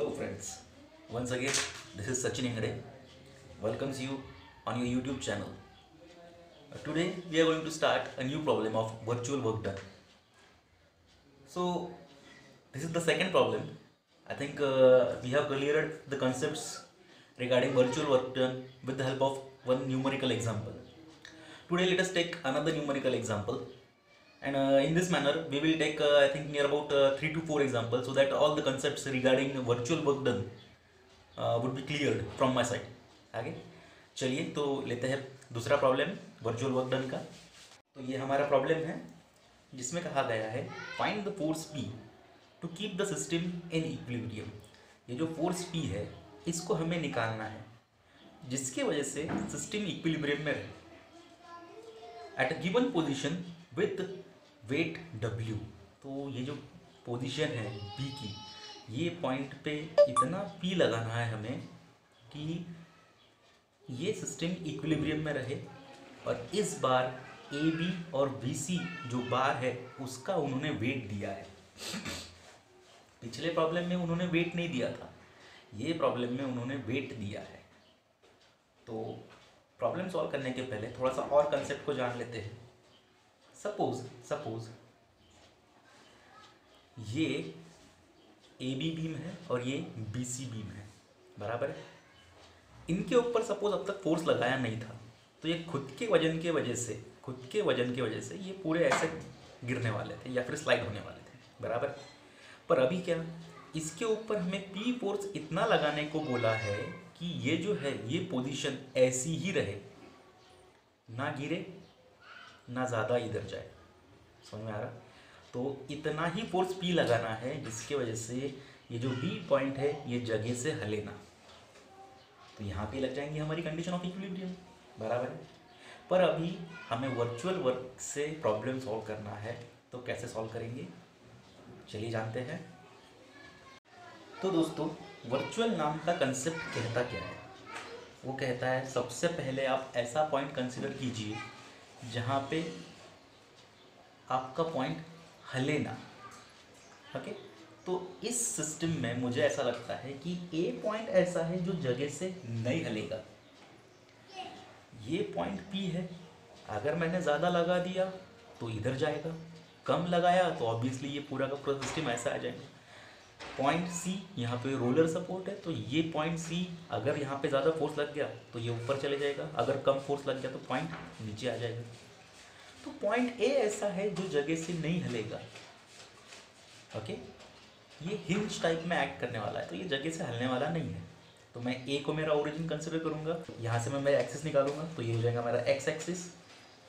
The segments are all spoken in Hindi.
Hello friends, once again this is Sachin Ingade, welcomes you on your YouTube channel. Today we are going to start a new problem of virtual work done. So this is the second problem. I think we have cleared the concepts regarding virtual work done with the help of one numerical example. Today let us take another numerical example, and in this manner we will take I think near about 3 to 4 examples, so that all the concepts regarding virtual work done would be cleared from my side. आगे चलिए तो लेते हैं दूसरा प्रॉब्लम वर्चुअल वर्क डन का। तो ये हमारा प्रॉब्लम है जिसमें कहा गया है find the force P to keep the system in equilibrium. ये जो फोर्स P है इसको हमें निकालना है जिसके वजह से सिस्टम इक्विलिब्रियम में रहे at a given position with weight W। तो ये जो पोजीशन है B की, ये पॉइंट पे इतना P लगाना है हमें कि ये सिस्टम इक्विलिब्रियम में रहे, और इस बार AB और BC जो बार है उसका उन्होंने वेट दिया है। पिछले प्रॉब्लम में उन्होंने वेट नहीं दिया था, ये प्रॉब्लम में उन्होंने वेट दिया है। तो प्रॉब्लम सॉल्व करने के पहले थोड़ा सा और कंसेप्ट को जान लेते हैं। सपोज ये AB बीम है और ये BC बीम है, बराबर है। इनके ऊपर सपोज अब तक फोर्स लगाया नहीं था, तो ये खुद के वजन के वजह से ये पूरे ऐसे गिरने वाले थे या फिर स्लाइड होने वाले थे, बराबर। पर अभी क्या, इसके ऊपर हमें P फोर्स इतना लगाने को बोला है कि ये जो है ये पोजीशन ऐसी ही रहे, ना गिरे ना ज़्यादा इधर जाए। समझ में आ रहा? तो इतना ही फोर्स P लगाना है जिसके वजह से ये जो B पॉइंट है ये जगह से हिले ना। तो यहाँ पे लग जाएंगी हमारी कंडीशन ऑफ इक्विलिब्रियम, बराबर है। पर अभी हमें वर्चुअल वर्क से प्रॉब्लम सॉल्व करना है, तो कैसे सॉल्व करेंगे चलिए जानते हैं। तो दोस्तों, वर्चुअल नाम का कंसेप्ट कहता क्या है? वो कहता है सबसे पहले आप ऐसा पॉइंट कंसिडर कीजिए जहाँ पे आपका पॉइंट हिले ना। ओके, तो इस सिस्टम में मुझे ऐसा लगता है कि A पॉइंट ऐसा है जो जगह से नहीं हिलेगा। ये पॉइंट P है, अगर मैंने ज़्यादा लगा दिया तो इधर जाएगा, कम लगाया तो ऑब्वियसली ये पूरा का पूरा सिस्टम ऐसा आ जाएगा। पॉइंट C, यहाँ पे रोलर सपोर्ट है, तो ये पॉइंट C अगर यहाँ पे ज़्यादा फोर्स लग गया तो ये ऊपर चले जाएगा, अगर कम फोर्स लग गया तो पॉइंट नीचे आ जाएगा। तो पॉइंट A ऐसा है जो जगह से नहीं हिलेगा। ओके, ये हिंज टाइप में एक्ट करने वाला है, तो ये जगह से हिलने वाला नहीं है। तो मैं A को मेरा ओरिजिन कंसिडर करूँगा, यहाँ से मैं मेरा एक्सिस निकालूंगा, तो ये हो जाएगा मेरा एक्स एक्सिस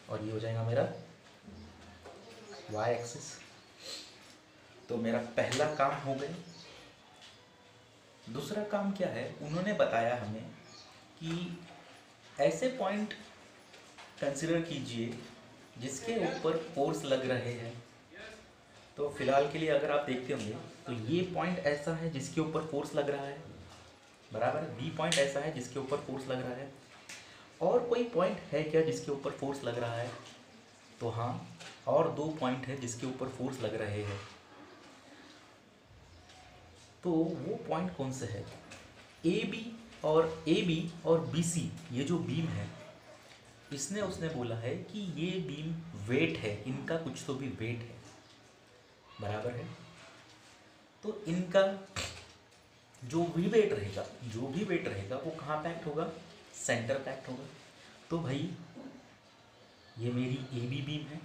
और ये हो जाएगा मेरा वाई एक्सिस। तो मेरा पहला काम हो गया। दूसरा काम क्या है, उन्होंने बताया हमें कि ऐसे पॉइंट कंसिडर कीजिए जिसके ऊपर फोर्स लग रहे हैं। तो फिलहाल के लिए अगर आप देखते होंगे तो ये पॉइंट ऐसा है जिसके ऊपर फोर्स लग रहा है, बराबर। बी पॉइंट ऐसा है जिसके ऊपर फोर्स लग रहा है। और कोई पॉइंट है क्या जिसके ऊपर फोर्स लग रहा है? तो हाँ, और दो पॉइंट है जिसके ऊपर फोर्स लग रहे हैं। तो वो पॉइंट कौन से है? ए बी और बी सी, ये जो बीम है उसने बोला है कि ये बीम वेट है, इनका कुछ तो भी वेट है, बराबर है। तो इनका जो भी वेट रहेगा वो कहाँ पे एक्ट होगा? सेंटर पे एक्ट होगा। तो भाई ये मेरी ए बी बीम है,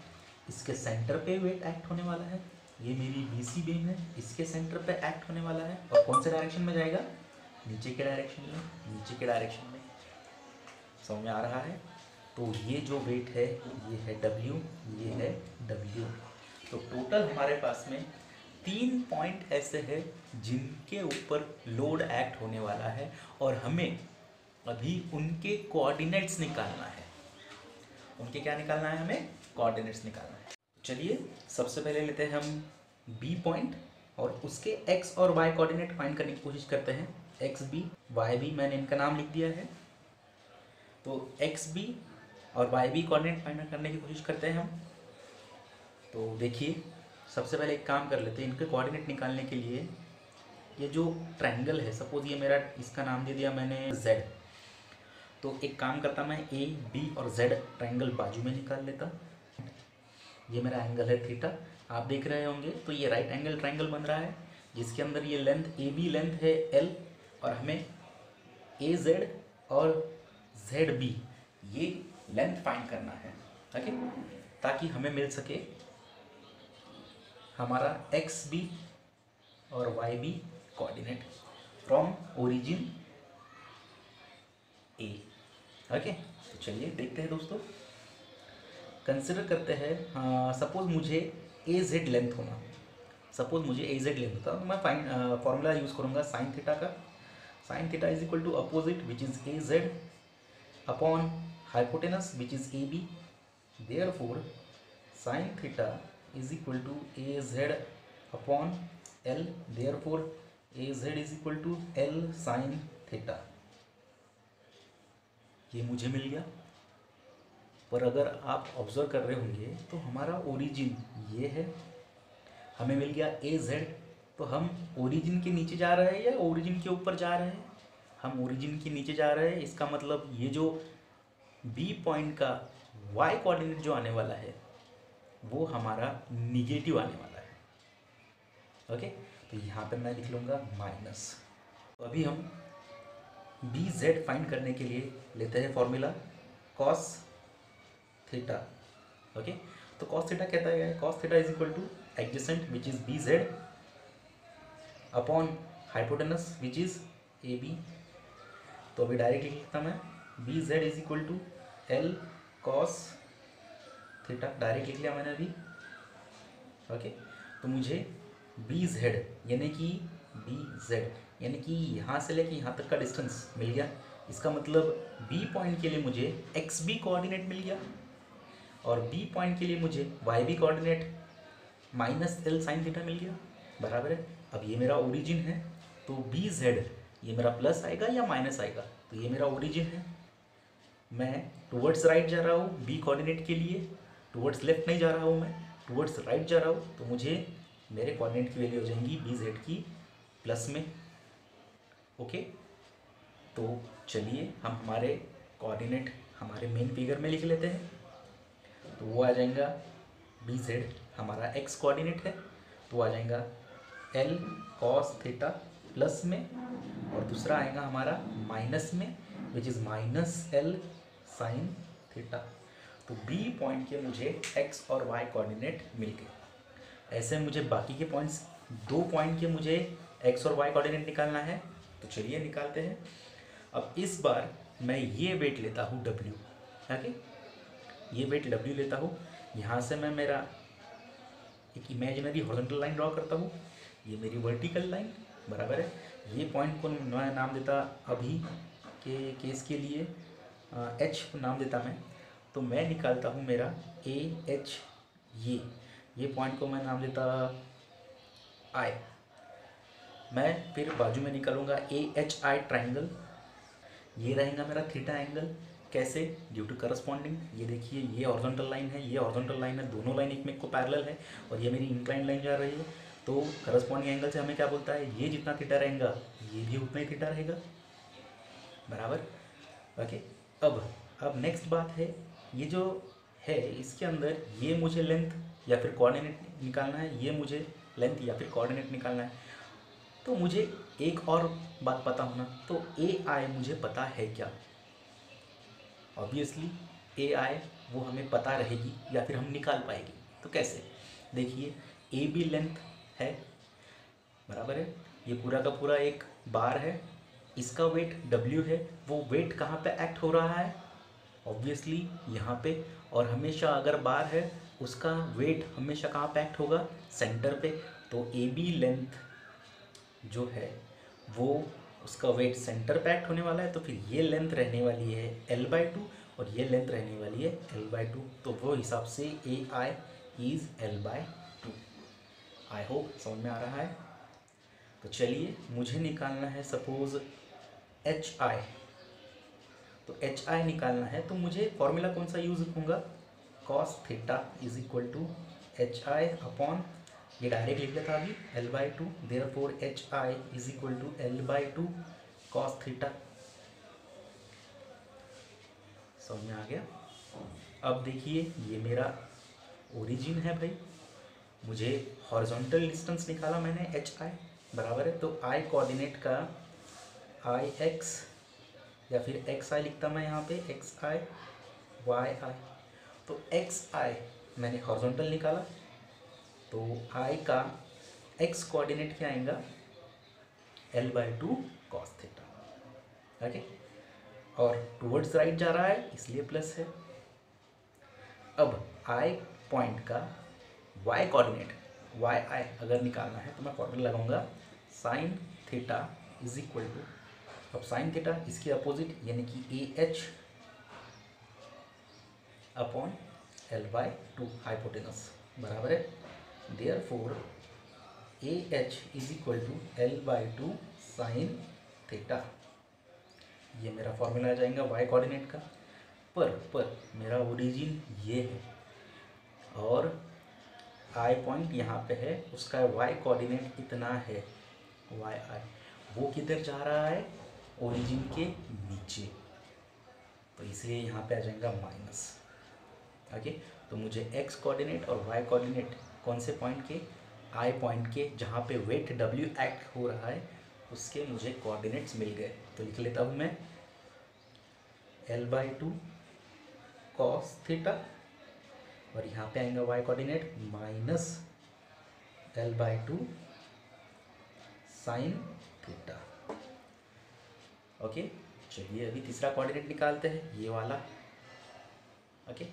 इसके सेंटर पे वेट एक्ट होने वाला है। ये मेरी बी सी बीम है, इसके सेंटर पे एक्ट होने वाला है। और कौन से डायरेक्शन में जाएगा? नीचे के डायरेक्शन में। समझ में आ रहा है? तो ये जो वेट है ये है W, ये है W। तो टोटल हमारे पास में 3 पॉइंट ऐसे हैं जिनके ऊपर लोड एक्ट होने वाला है, और हमें अभी उनके कोऑर्डिनेट्स निकालना है। उनके क्या निकालना है? हमें कोऑर्डिनेट्स निकालना है। चलिए सबसे पहले लेते हैं हम B पॉइंट और उसके X और Y कोऑर्डिनेट फाइंड करने की कोशिश करते हैं। XB YB मैंने इनका नाम लिख दिया है। तो XB और YB कोऑर्डिनेट फाइंड करने की कोशिश करते हैं हम। तो देखिए सबसे पहले एक काम कर लेते हैं, इनके कोऑर्डिनेट निकालने के लिए ये जो ट्रायंगल है, सपोज ये मेरा, इसका नाम दे दिया मैंने Z, तो एक काम करता मैं ए बी और Z ट्रायंगल बाजू में निकाल लेता। ये मेरा एंगल है थीटा, आप देख रहे होंगे। तो ये राइट एंगल ट्रायंगल बन रहा है जिसके अंदर ये लेंथ ए बी लेंथ है L, और हमें ए जेड और जेड बी ये लेंथ फाइंड करना है, ओके, ताकि हमें मिल सके हमारा एक्स बी और Y B coordinate from origin A, okay. तो चलिए देखते हैं दोस्तों, कंसिडर करते हैं, सपोज मुझे ए जेड लेंथ होना, सपोज मुझे ए जेड लेंथ होता, तो मैं फाइन फॉर्मूला यूज़ करूँगा साइन थीटा का। Sine theta is equal to opposite which is A Z upon hypotenuse which is A B, therefore sine theta is equal to A Z upon L, therefore A Z is equal to L sine theta. ये मुझे मिल गया। पर अगर आप ऑब्जर्व कर रहे होंगे तो हमारा ओरिजिन ये है, हमें मिल गया ए जेड, तो हम ओरिजिन के नीचे जा रहे हैं या ओरिजिन के ऊपर जा रहे हैं? हम ओरिजिन के नीचे जा रहे हैं। इसका मतलब ये जो बी पॉइंट का वाई कोऑर्डिनेट जो आने वाला है वो हमारा निगेटिव आने वाला है, ओके। तो यहाँ पे मैं लिख लूँगा माइनस। तो अभी हम बी जेड फाइंड करने के लिए लेते हैं फॉर्मूला कॉस थीटा, ओके। तो कॉस थीटा कहता है, cos theta is equal to adjacent which is B Z upon hypotenuse which is A B. तो अभी डायरेक्ट लिख लिखता मैं B Z is equal to L cos theta, direct लिख लिया मैंने अभी, ओके। तो मुझे बी जेड यानी कि बी जेड यानी कि यहाँ से लेके यहाँ तक का डिस्टेंस मिल गया। इसका मतलब बी पॉइंट के लिए मुझे एक्स बी कोऑर्डिनेट मिल गया और बी पॉइंट के लिए मुझे Y B coordinate minus L sine theta मिल गया, बराबर है। अब ये मेरा ओरिजिन है, तो बी जेड ये मेरा प्लस आएगा या माइनस आएगा? तो ये मेरा ओरिजिन है, मैं टुवर्ड्स राइट जा रहा हूँ बी कोऑर्डिनेट के लिए, टुवर्ड्स लेफ्ट नहीं जा रहा हूँ, मैं टुवर्ड्स राइट जा रहा हूँ। तो मुझे मेरे कोऑर्डिनेट की वैल्यू हो जाएंगी बी जेड की प्लस में, ओके। तो चलिए हम हमारे कोऑर्डिनेट हमारे मेन फिगर में लिख लेते हैं। तो वो आ जाएगा बी जेड हमारा एक्स कोऑर्डिनेट है, तो आ जाएगा एल कॉस थीटा प्लस में, और दूसरा आएगा हमारा माइनस में विच is minus L sine theta. तो बी पॉइंट के मुझे एक्स और वाई कोऑर्डिनेट मिल गए। ऐसे मुझे बाकी के पॉइंट्स, दो पॉइंट के मुझे एक्स और वाई कोऑर्डिनेट निकालना है, तो चलिए निकालते हैं। अब इस बार मैं ये वेट लेता हूँ W, ओके, ये वेट W लेता हूँ। यहाँ से मैं मेरा एक इमेजिनरी हॉरिजॉन्टल लाइन ड्रॉ करता हूँ, ये मेरी वर्टिकल लाइन, बराबर है। ये पॉइंट को मैं नाम देता अभी के केस के लिए H नाम देता मैं। तो मैं निकालता हूँ मेरा AH, ये पॉइंट को मैं नाम देता I। मैं फिर बाजू में निकालूंगा AHI ट्राइंगल, ये रहेगा मेरा थीटा एंगल। कैसे? ड्यू टू करस्पॉन्डिंग, ये देखिए ये हॉरिजॉन्टल लाइन है, ये हॉरिजॉन्टल लाइन है, दोनों लाइन एक में को पैरेलल है, और ये मेरी इंक्लाइन लाइन जा रही है। तो करस्पॉन्डिंग एंगल से हमें क्या बोलता है, ये जितना थीटा रहेगा ये भी उतना ही थीटा रहेगा, बराबर, ओके। अब नेक्स्ट बात है, ये जो है इसके अंदर ये मुझे लेंथ या फिर कोऑर्डिनेट निकालना है, ये मुझे लेंथ या फिर कोऑर्डिनेट निकालना है। तो मुझे एक और बात पता होना, तो ए आई मुझे पता है क्या? ऑब्वियसली ए आई वो हमें पता रहेगी या फिर हम निकाल पाएंगे। तो कैसे? देखिए ए बी लेंथ है, बराबर है, ये पूरा का पूरा एक बार है, इसका वेट W है, वो वेट कहाँ पे एक्ट हो रहा है? ऑब्वियसली यहाँ पे। और हमेशा अगर बार है उसका वेट हमेशा कहाँ पे एक्ट होगा? सेंटर पे। तो ए बी लेंथ जो है वो उसका वेट सेंटर पे एक्ट होने वाला है, तो फिर ये लेंथ रहने वाली है L/2 और ये लेंथ रहने वाली है L/2। तो वो हिसाब से ए I is L/2। I hope समझ में आ रहा है। तो चलिए मुझे निकालना है सपोज HI। तो HI निकालना है तो मुझे फॉर्मूला कौन सा यूज़ करूँगा? Cos theta is equal to HI upon ये डायरेक्ट लिख लेता अभी L/2, therefore HI is equal to L/2 cos theta. समझ में आ गया। अब देखिए ये मेरा ओरिजिन है भाई, मुझे हॉरिजॉन्टल डिस्टेंस निकाला मैंने HI बराबर है, तो I कोऑर्डिनेट का IX या फिर XI लिखता मैं यहाँ पे XI YI। तो XI मैंने हॉरिजॉन्टल निकाला, तो I का X कोऑर्डिनेट क्या आएगा L/2 cos थीटा। ओके, और टूवर्ड्स राइट जा रहा है इसलिए प्लस है। अब I पॉइंट का Y कोऑर्डिनेट YI अगर निकालना है तो मैं फॉर्मूला लगाऊंगा sine theta is equal to, अब साइन थीटा इसके अपोजिट यानी कि AH अपॉन L/2 हाइपोटेनस बराबर है, therefore AH is equal to L/2 sine theta. ये मेरा फॉर्मूला आ जाएगा Y कोऑर्डिनेट का। पर मेरा ओरिजिन ये है और I पॉइंट यहाँ पे है, उसका Y कोऑर्डिनेट कितना है YI, वो किधर जा रहा है ओरिजिन के नीचे, तो इसलिए यहाँ पे आ जाएगा माइनस। ओके, तो मुझे X कोऑर्डिनेट और Y कोऑर्डिनेट कौन से पॉइंट के, I पॉइंट के, जहाँ पे वेट W एक्ट हो रहा है उसके मुझे कोऑर्डिनेट्स मिल गए। तो लिख लेता हूँ मैं L/2 cos थीटा और यहाँ पे आएगा Y coordinate minus L/2 sine theta. Okay, चलिए अभी तीसरा कोऑर्डिनेट निकालते हैं, ये वाला। ओके,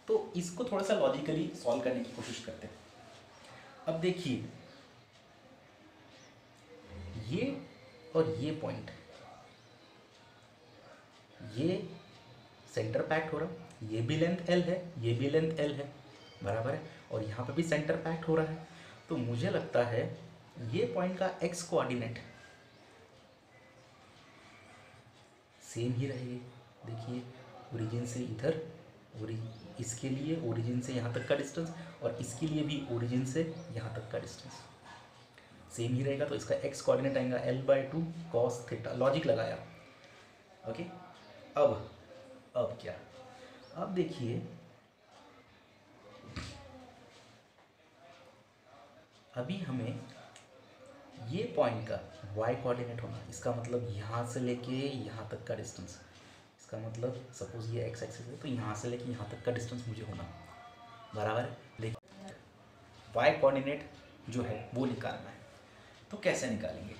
तो इसको थोड़ा सा लॉजिकली सॉल्व करने की कोशिश करते हैं। अब देखिए ये और ये पॉइंट, ये सेंटर पैक्ट हो रहा, ये भी लेंथ L है, ये भी लेंथ L है बराबर है, और यहाँ पे भी सेंटर पैक्ट हो रहा है। तो मुझे लगता है ये पॉइंट का X कोऑर्डिनेट सेम ही रहेगी। देखिए ओरिजिन से इधर, इसके लिए ओरिजिन से यहाँ तक का डिस्टेंस और इसके लिए भी ओरिजिन से यहाँ तक का डिस्टेंस सेम ही रहेगा, तो इसका X कोऑर्डिनेट आएगा L/2 cos थीटा। लॉजिक लगाया। ओके, अब क्या, अब देखिए अभी हमें ये पॉइंट का Y कोऑर्डिनेट होना, इसका मतलब यहाँ से लेके यहाँ तक का डिस्टेंस, इसका मतलब सपोज ये X एक्सिस है तो यहाँ से लेके यहाँ तक का डिस्टेंस मुझे होना बराबर है। लेकिन Y कोऑर्डिनेट जो है वो निकालना है, तो कैसे निकालेंगे,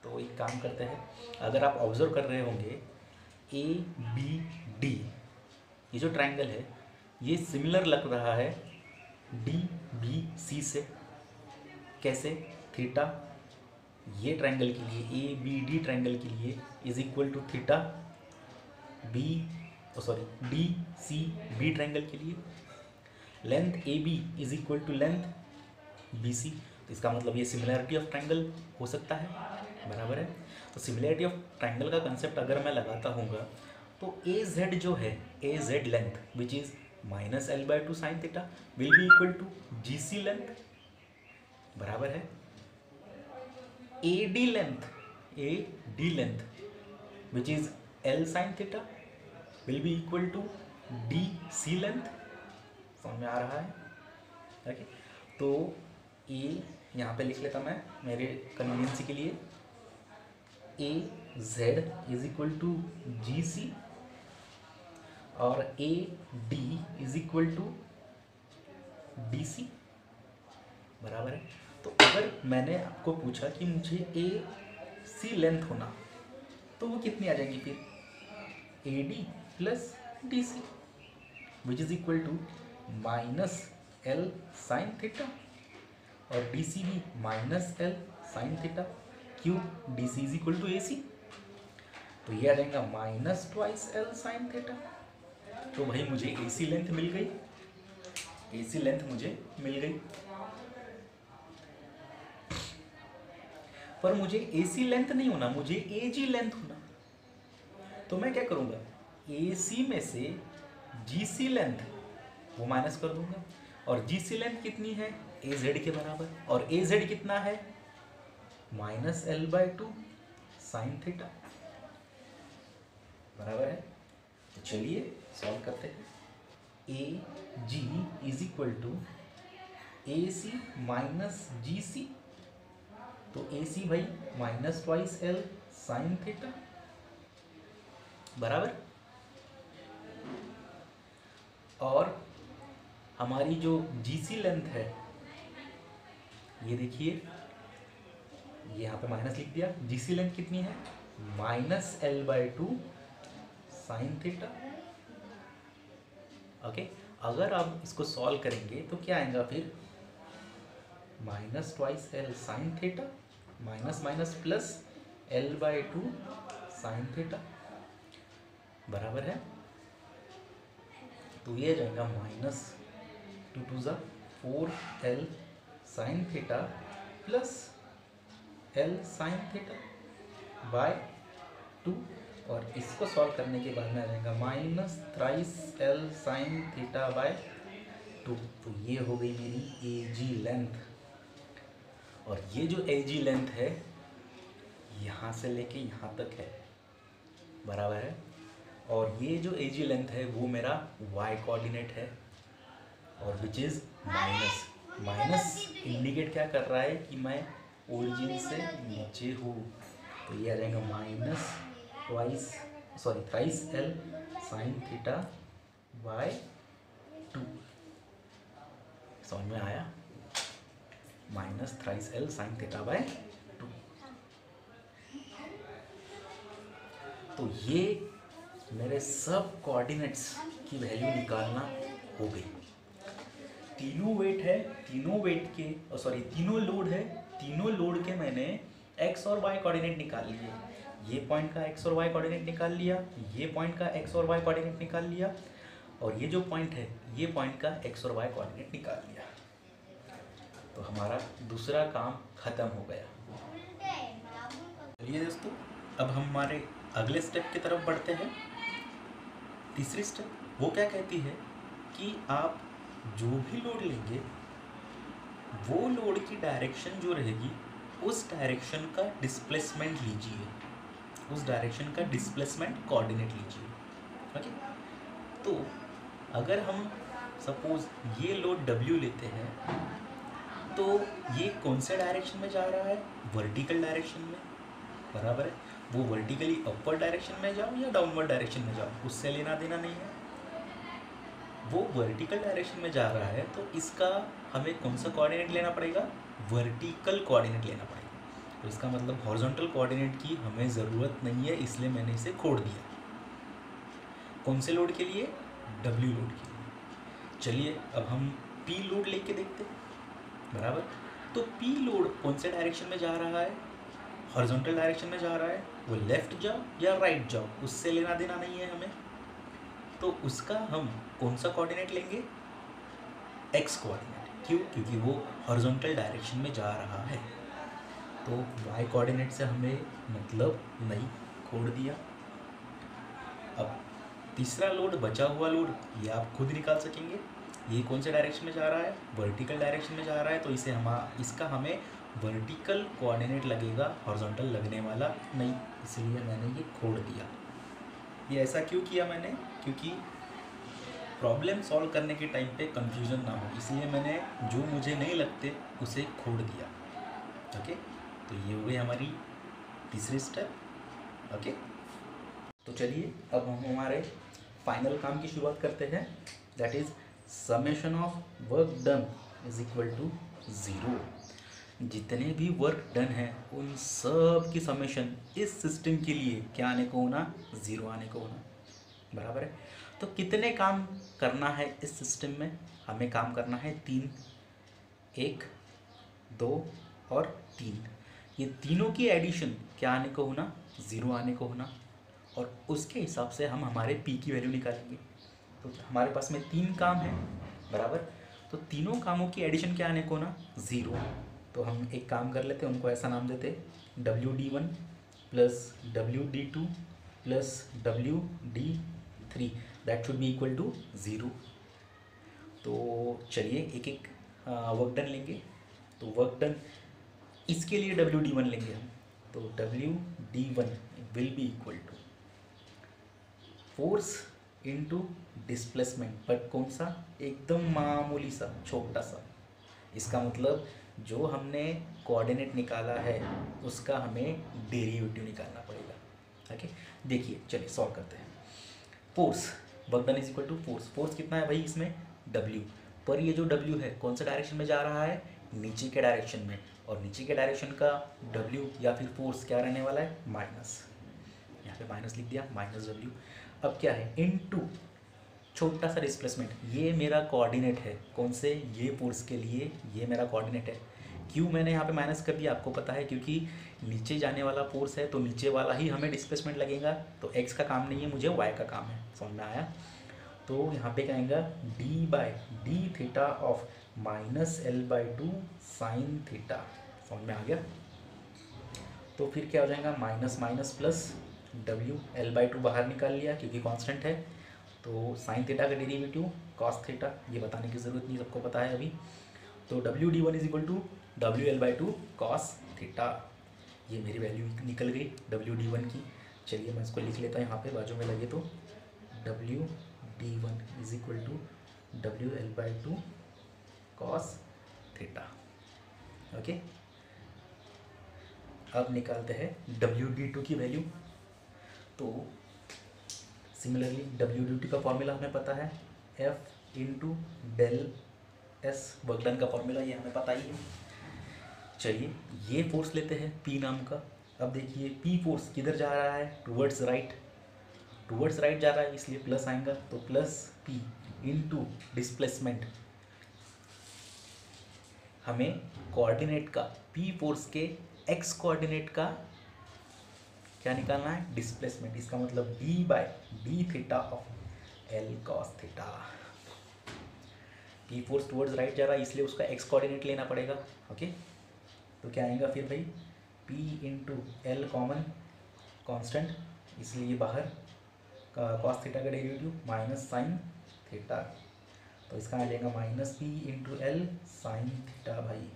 तो एक काम करते हैं। अगर आप ऑब्जर्व कर रहे होंगे ABD ये जो ट्रायंगल है ये सिमिलर लग रहा है DBC से। कैसे, थीटा ये ट्रायंगल के लिए, ABD ट्रायंगल के लिए is equal to theta DCB triangle के लिए, length AB is equal to length BC। तो इसका मतलब ये सिमिलरिटी ऑफ ट्रायंगल हो सकता है बराबर है। तो सिमिलरिटी ऑफ ट्रायंगल का कंसेप्ट अगर मैं लगाता हूँगा तो AZ जो है, AZ length which is minus L/2 sine theta will be equal to GC length बराबर है AD length which is L sine theta will be equal to DC length. समझ में आ रहा है। ओके, तो A यहाँ पे लिख लेता मैं मेरे कन्वीनियंसी के लिए, AZ is equal to GC और AD is equal to DC बराबर है। तो अगर मैंने आपको पूछा कि मुझे AC लेंथ होना तो वो कितनी आ जाएंगी फिर, AD plus DC which is equal to minus L sine theta और DC भी माइनस L साइन थीटा, क्यों DC is equal to AC, तो ये आ जाएगा minus twice L sine theta. तो भाई मुझे AC लेंथ मिल गई, AC लेंथ मुझे मिल गई। पर मुझे AC लेंथ नहीं होना, मुझे AG लेंथ होना। तो मैं क्या करूँगा, AC में से GC लेंथ वो माइनस कर दूंगा। और जी सी लेंथ कितनी है, ए जेड के बराबर, और ए जेड कितना है, -L/2 साइन थीटा, बराबर है। तो चलिए सॉल्व करते हैं। A G is equal to A C minus G C, तो ए सी भाई -2L साइन थीटा, बराबर। और हमारी जो जी सी लेंथ है, ये देखिए, ये यहाँ पे माइनस लिख दिया, जी सी लेंथ कितनी है, -L/2 साइन थीटा। ओके, अगर आप इसको सॉल्व करेंगे तो क्या आएगा फिर, -2L sine theta minus minus plus L/2 sine theta, बराबर है। तो ये जाएगा -2×4L sine theta plus L sine theta by 2, और इसको सॉल्व करने के बाद में आ जाएगा -3L साइन थीटा बाय 2। तो ये हो गई मेरी ए जी लेंथ। और ये जो ए जी लेंथ है, यहाँ से लेके यहाँ तक है, बराबर है। और ये जो ए जी लेंथ है वो मेरा y कोऑर्डिनेट है, और विच इज़ माइनस। माइनस इंडिकेट क्या कर रहा है कि मैं ओरिजिन से नीचे हूँ। तो ये आ जाएगा -3L साइन थीटा बाय 2। समझ में आया, -3L साइन थीटा बाय 2। तो ये मेरे सब कोऑर्डिनेट्स की वैल्यू निकालना हो गई। तीनों वेट है, तीनों वेट के तीनों लोड है, तीनों लोड के मैंने एक्स और वाई कोऑर्डिनेट निकाल लिए। ये पॉइंट का एक्स और वाई कोऑर्डिनेट निकाल लिया, ये पॉइंट का एक्स और वाई कोऑर्डिनेट निकाल लिया, और ये जो पॉइंट है ये पॉइंट का एक्स और वाई कोऑर्डिनेट निकाल लिया। तो हमारा दूसरा काम खत्म हो गया। चलिए दोस्तों, अब हम हमारे अगले स्टेप की तरफ बढ़ते हैं। तीसरी स्टेप वो क्या कहती है कि आप जो भी लोड लेंगे वो लोड की डायरेक्शन जो रहेगी उस डायरेक्शन का डिस्प्लेसमेंट लीजिए, उस डायरेक्शन का डिस्प्लेसमेंट कोऑर्डिनेट लीजिए। ओके, तो अगर हम सपोज ये लोड W लेते हैं, तो ये कौन से डायरेक्शन में जा रहा है, वर्टिकल डायरेक्शन में, बराबर है। वो वर्टिकली अपर डायरेक्शन में जाओ या डाउनवर्ड डायरेक्शन में जाओ, उससे लेना देना नहीं है। वो वर्टिकल डायरेक्शन में जा रहा है, तो इसका हमें कौन सा कोऑर्डिनेट लेना पड़ेगा, वर्टिकल कोऑर्डिनेट लेना पड़ेगा। तो इसका मतलब हॉरिजॉन्टल कोऑर्डिनेट की हमें ज़रूरत नहीं है, इसलिए मैंने इसे खोड़ दिया। कौन से लोड के लिए, W लोड के लिए। चलिए अब हम P लोड लेके देखते हैं, बराबर। तो P लोड कौन से डायरेक्शन में जा रहा है, हॉरिजॉन्टल डायरेक्शन में जा रहा है। वो लेफ्ट जाओ या राइट जाओ, उससे लेना देना नहीं है हमें। तो उसका हम कौन सा कोऑर्डिनेट लेंगे, एक्स कोऑर्डिनेट। क्यों, क्योंकि वो हॉरिजॉन्टल डायरेक्शन में जा रहा है। तो वाई कोऑर्डिनेट से हमें मतलब नहीं, खोड़ दिया। अब तीसरा लोड, बचा हुआ लोड, ये आप खुद निकाल सकेंगे। ये कौन से डायरेक्शन में जा रहा है, वर्टिकल डायरेक्शन में जा रहा है, तो इसका हमें वर्टिकल कोऑर्डिनेट लगेगा, हॉरिजॉन्टल लगने वाला नहीं, इसलिए मैंने ये खोड़ दिया। ये ऐसा क्यों किया मैंने, क्योंकि प्रॉब्लम सॉल्व करने के टाइम पे कंफ्यूजन ना हो, इसलिए मैंने जो मुझे नहीं लगते उसे खोड़ दिया। ओके, तो ये हो गई हमारी तीसरी स्टेप। ओके, तो चलिए अब हम हमारे फाइनल काम की शुरुआत करते हैं। That is summation of work done is equal to 0। जितने भी वर्क डन है उन सब की समेशन इस सिस्टम के लिए क्या आने को होना, 0 आने को होना, बराबर है। तो कितने काम करना है इस सिस्टम में, हमें काम करना है 3, 1, 2 और 3। ये तीनों की एडिशन क्या आने को होना, 0 आने को होना, और उसके हिसाब से हम हमारे P की वैल्यू निकालेंगे। तो हमारे पास में 3 काम है, बराबर। तो तीनों कामों की एडिशन क्या आने को होना, 0। तो हम एक काम कर लेते हैं, उनको ऐसा नाम देते WD1 plus WD2 plus WD3, that should be equal to 0। तो चलिए एक एक वर्क डन लेंगे। तो वर्क डन इसके लिए WD1 लेंगे हम। तो WD1 will be equal to force into displacement, but कौन सा, एकदम मामूली सा, छोटा सा। इसका मतलब जो हमने कोऑर्डिनेट निकाला है उसका हमें डेरिवेटिव निकालना पड़ेगा। ओके, देखिए चलिए सॉल्व करते हैं। Force work done is equal to force. Force कितना है भाई इसमें, W। पर ये जो W है कौन सा डायरेक्शन में जा रहा है, नीचे के डायरेक्शन में। और नीचे के डायरेक्शन का W या फिर फोर्स क्या रहने वाला है, माइनस। यहाँ पे माइनस लिख दिया, -W। अब क्या है, इनटू छोटा सा डिस्प्लेसमेंट। ये मेरा कोऑर्डिनेट है, कौन से, ये फोर्स के लिए ये मेरा कोऑर्डिनेट है। क्यों मैंने यहाँ पे माइनस कर दिया आपको पता है, क्योंकि नीचे जाने वाला फोर्स है तो नीचे वाला ही हमें डिस्प्लेसमेंट लगेगा। तो x का काम नहीं है, मुझे y का काम है। समझ में आया। तो यहाँ पे क्या आएगा, d/d theta of -L/2 sine theta. समझ में आ गया। तो फिर क्या हो जाएगा, minus minus plus W, L/2 बाहर निकाल लिया क्योंकि कांस्टेंट है। तो साइन थीटा का डेरिवेटिव कॉस थीटा, ये बताने की ज़रूरत नहीं, सबको पता है अभी। तो WD1 is equal to WL/2 cos theta. ये मेरी वैल्यू निकल गई WD1 की। चलिए मैं इसको लिख लेता हूँ यहाँ पे बाजू में लगे। तो WD1 is equal to WL/2 cos theta. Okay, अब निकालते हैं WD2 की वैल्यू। तो सिमिलरली WD2 का फॉर्मूला हमें पता है, F into del S। Work done का फॉर्मूला ये हमें पता ही है। चलिए ये फोर्स लेते हैं P नाम का। अब देखिए P फोर्स किधर जा रहा है, टूवर्ड्स राइट। टूवर्ड्स राइट जा रहा है इसलिए प्लस आएगा। तो प्लस P इंटू डिस्प्लेसमेंट। हमें कोऑर्डिनेट का, P फोर्स के x कोऑर्डिनेट का क्या निकालना है, डिस्प्लेसमेंट। इसका मतलब d/d theta of L cos theta. P force towards right जा रहा है इसलिए उसका x कोऑर्डिनेट लेना पड़ेगा। ओके, तो क्या आएगा फिर भाई, P into L common, constant इसलिए बाहर cos थीटा का डेरिवेटिव माइनस साइन थीटा। तो इसका आ जाएगा -P into L sine theta भाई।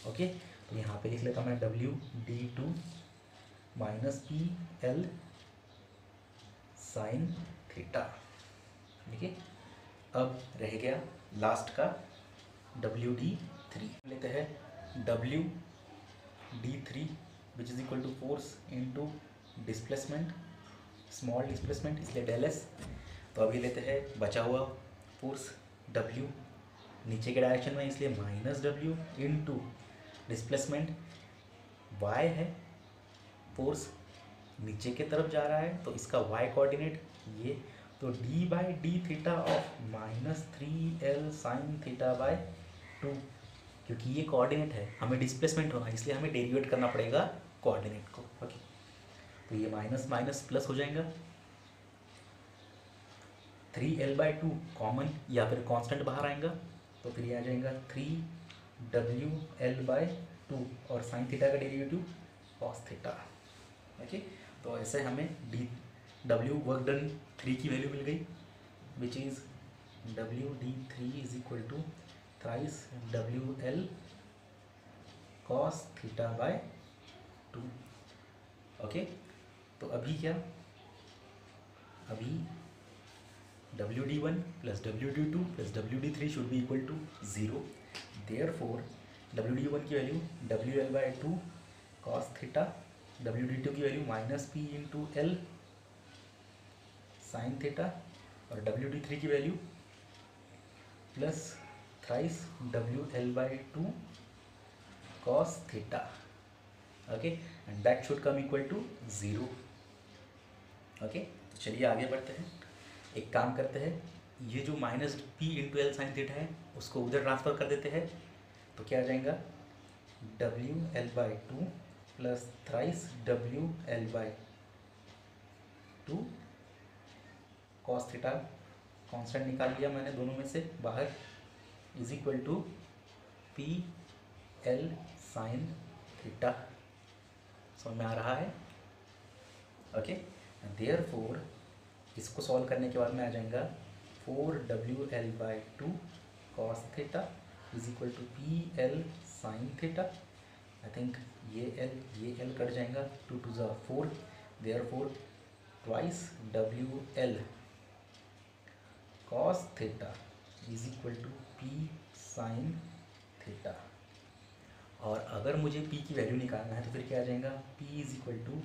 ओके, तो यहाँ पे लिख लेता हूँ मैं WD2 -P L sine theta. देखिए अब रह गया लास्ट का WD3। लेते हैं WD3 which is equal to force into displacement, small displacement इसलिए डेल S। तो अभी लेते हैं बचा हुआ फोर्स W नीचे के डायरेक्शन में इसलिए -W इनटू डिस्प्लेसमेंट y है, फोर्स नीचे की तरफ जा रहा है तो इसका y कोऑर्डिनेट ये। तो d/d theta of -3L sine theta by 2, क्योंकि ये कोऑर्डिनेट है, हमें डिस्प्लेसमेंट होना इसलिए हमें डेरिवेट करना पड़ेगा कोऑर्डिनेट को। ओके, तो ये माइनस माइनस प्लस हो जाएगा। 3L/2 कॉमन या फिर कांस्टेंट बाहर आएगा तो फिर ये आ जाएगा 3WL/2 और साइन थीटा का डेरिवेटिव कॉस थीटा। ओके, तो ऐसे हमें W वर्क डन 3 की वैल्यू मिल गई, which is WD3 is equal to thrice WL cos theta by 2। Okay, तो अभी क्या, अभी WD1 plus WD2 plus WD3 should be equal to 0। Therefore WD1 की value WL/2 cos theta, WD2 की value -P into L sine theta और WD3 की value plus thrice WL/2 cos theta. Okay, and that should come equal to 0। Okay, तो चलिए आगे बढ़ते हैं। एक काम करते हैं, ये जो -P into L sine theta है उसको उधर ट्रांसफ़र कर देते हैं। तो क्या आ जाएगा, WL/2 plus thrice WL/2 cos theta, constant निकाल लिया मैंने दोनों में से बाहर, is equal to PL sine theta. समझ में आ रहा है। ओके, देयरफॉर इसको सॉल्व करने के बाद में आ जाएगा 4WL/2 cos theta is equal to P L sine theta. I think ये एल कट जाएगा, 2 to the 4, therefore twice W L cos theta is equal to P sine theta. और अगर मुझे p की वैल्यू निकालना है तो फिर क्या आ जाएगा, p is equal to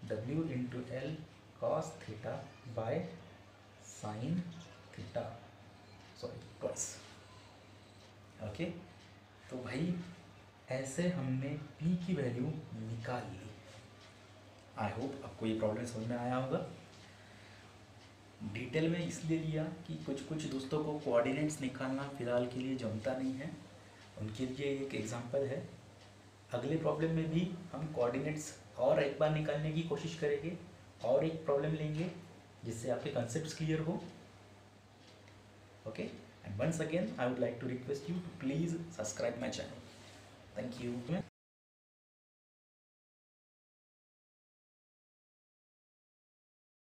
W into L cos theta by sine theta, sorry twice. Okay, तो भाई ऐसे हमने p की वैल्यू निकाल ली। आई होप आपको ये प्रॉब्लम समझ में आया होगा। डिटेल में इसलिए लिया कि कुछ दोस्तों को कोऑर्डिनेट्स निकालना फ़िलहाल के लिए जमता नहीं है, उनके लिए एक एग्जांपल है। अगले प्रॉब्लम में भी हम कोऑर्डिनेट्स और एक बार निकालने की कोशिश करेंगे और एक प्रॉब्लम लेंगे जिससे आपके कंसेप्ट्स क्लियर हो। Okay, and once again I would like to request you to please subscribe my channel. Thank you.